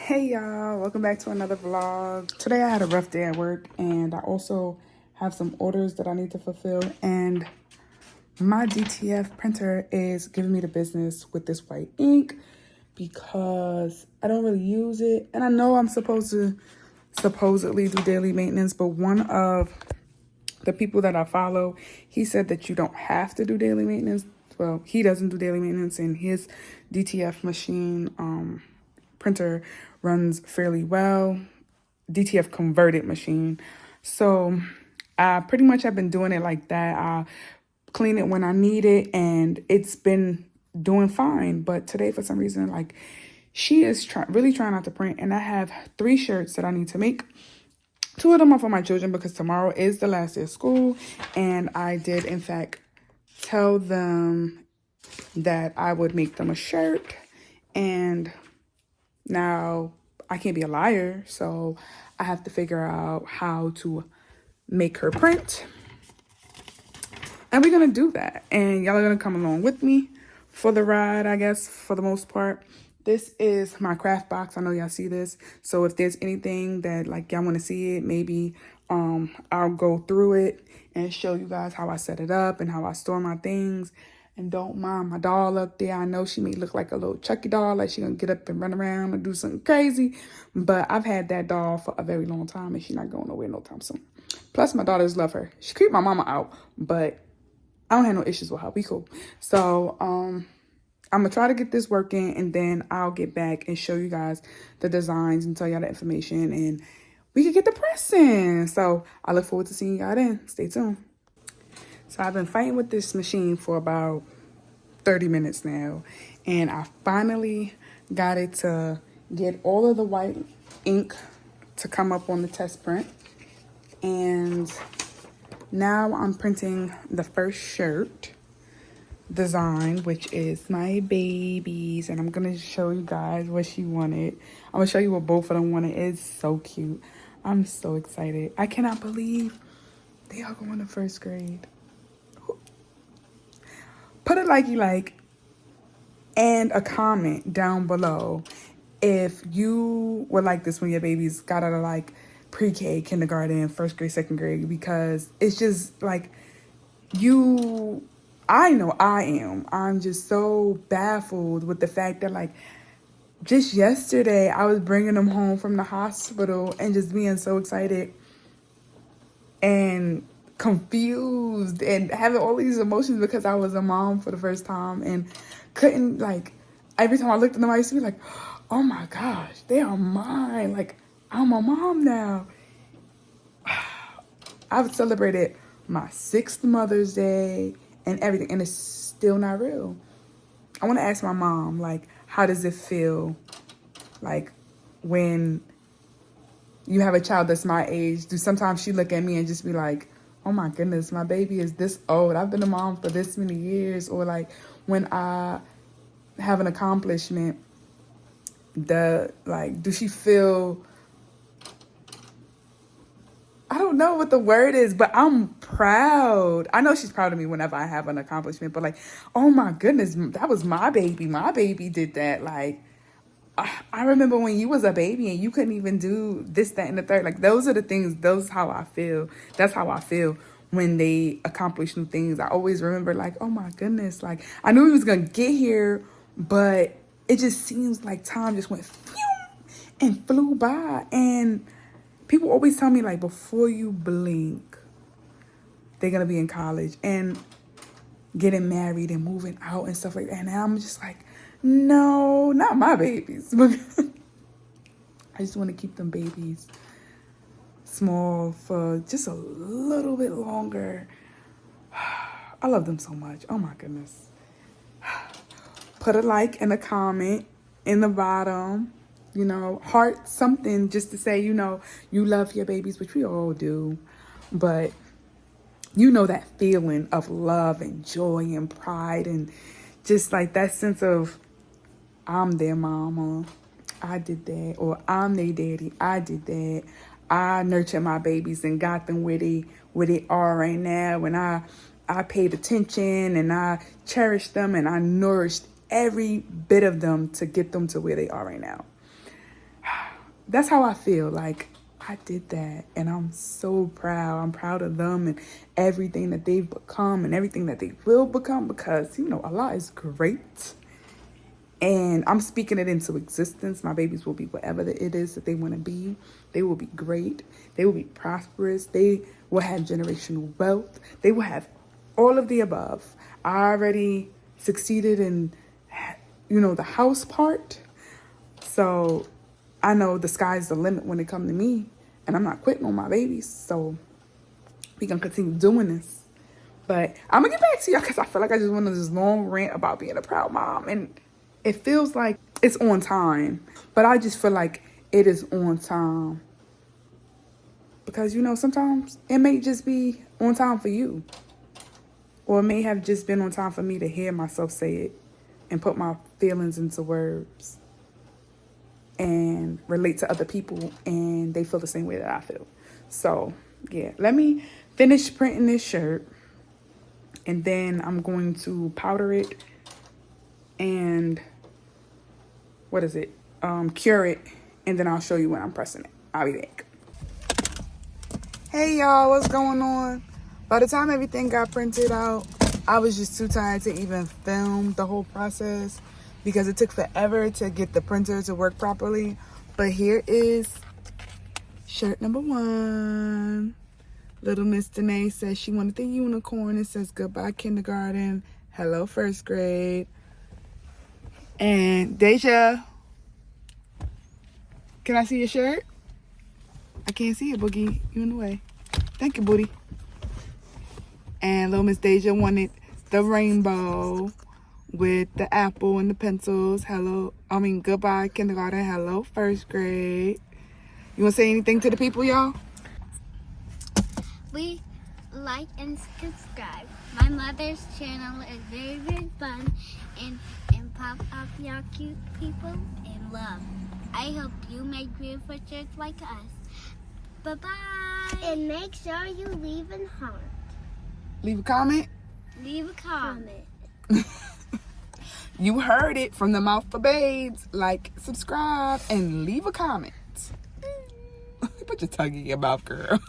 Hey y'all, welcome back to another vlog. Today I had a rough day at work and I also have some orders that I need to fulfill, and my DTF printer is giving me the business with this white ink because I don't really use it, and I know I'm supposed to supposedly do daily maintenance, but one of the people that I follow, he said that you don't have to do daily maintenance. Well, he doesn't do daily maintenance, and his DTF machine printer runs fairly well. DTF converted machine. So I pretty much have been doing it like that. I clean it when I need it, and it's been doing fine. But today, for some reason, like, she is really trying not to print, and I have 3 shirts that I need to make. 2 of them are for my children because tomorrow is the last day of school, and I did in fact tell them that I would make them a shirt, and now I can't be a liar, so I have to figure out how to make her print, and we're gonna do that, and y'all are gonna come along with me for the ride, I guess, for the most part. This is my craft box. I know y'all see this, so if there's anything that like y'all want to see it, maybe I'll go through it and show you guys how I set it up and how I store my things. And don't mind my doll up there. I know she may look like a little Chucky doll, like she gonna get up and run around and do something crazy, but I've had that doll for a very long time and she's not going nowhere no time soon. Plus my daughters love her. She creeped my mama out, but I don't have no issues with her. We cool. So I'm gonna try to get this working, and then I'll get back and show you guys the designs and tell y'all the information, and we can get the pressing. So I look forward to seeing y'all then. Stay tuned. So I've been fighting with this machine for about 30 minutes now, and I finally got it to get all of the white ink to come up on the test print. And now I'm printing the first shirt design, which is my baby's, and I'm gonna show you guys what she wanted. I'm gonna show you what both of them wanted. It's so cute. I'm so excited. I cannot believe they are going to 1st grade. Put it like you like, and a comment down below if you were like this when your babies got out of like pre-K, kindergarten, 1st grade, 2nd grade, because it's just like I know I am. I'm just so baffled with the fact that, like, just yesterday I was bringing them home from the hospital and just being so excited and confused and having all these emotions because I was a mom for the first time and couldn't, like, every time I looked in them I used to be like, oh my gosh, they are mine. Like, I'm a mom now. I've celebrated my 6th Mother's Day and everything, and it's still not real. I want to ask my mom, like, how does it feel, like, when you have a child that's my age? Do sometimes she look at me and just be like, oh my goodness, my baby is this old. I've been a mom for this many years. Or like when I have an accomplishment, do she feel, I don't know what the word is, but I'm proud. I know she's proud of me whenever I have an accomplishment, but like, oh my goodness, that was my baby. My baby did that. Like, I remember when you was a baby and you couldn't even do this, that, and the third. Like, those are the things, those how I feel. That's how I feel when they accomplish new things. I always remember like, oh my goodness, like I knew he was gonna get here, but it just seems like time just went phew and flew by. And people always tell me, like, before you blink, they're gonna be in college and getting married and moving out and stuff like that. And I'm just like, no, not my babies. I just want to keep them babies small for just a little bit longer. I love them so much. Oh my goodness. Put a like and a comment in the bottom. You know, heart something just to say, you know, you love your babies, which we all do. But you know that feeling of love and joy and pride and just like that sense of, I'm their mama, I did that. Or I'm their daddy, I did that. I nurtured my babies and got them where they are right now. And I paid attention and I cherished them and I nourished every bit of them to get them to where they are right now. that's how I feel. Like, I did that, and I'm so proud. I'm proud of them and everything that they've become and everything that they will become, because, you know, Allah is great. And I'm speaking it into existence. My babies will be whatever it is that they want to be. They will be great. They will be prosperous. They will have generational wealth. They will have all of the above. I already succeeded in, you know, the house part. So I know the sky's the limit when it comes to me. And I'm not quitting on my babies. So we're going to continue doing this. But I'm going to get back to y'all because I feel like I just went on this long rant about being a proud mom. And it feels like it's on time. But I just feel like it is on time. Because, you know, sometimes it may just be on time for you. Or it may have just been on time for me to hear myself say it and put my feelings into words and relate to other people, and they feel the same way that I feel. So, yeah, let me finish printing this shirt, and then I'm going to powder it and, cure it, and then I'll show you when I'm pressing it. I'll be back. Hey, y'all, what's going on? By the time everything got printed out, I was just too tired to even film the whole process because it took forever to get the printer to work properly. But here is shirt number 1. Little Miss Danae says she wanted the unicorn. It says goodbye kindergarten, hello first grade. And Deja, can I see your shirt? I can't see it, Boogie. You in the way. Thank you, booty. And little Miss Deja wanted the rainbow with the apple and the pencils. Goodbye kindergarten, hello first grade. You want to say anything to the people, y'all? Please like and subscribe. My mother's channel is very, very fun and pop up y'all cute people and love. I hope you make beautiful shirts like us. Bye-bye. And make sure you leave a heart. Leave a comment? Leave a comment. You heard it from the mouth of babes. Like, subscribe, and leave a comment. Put your tongue in your mouth, girl.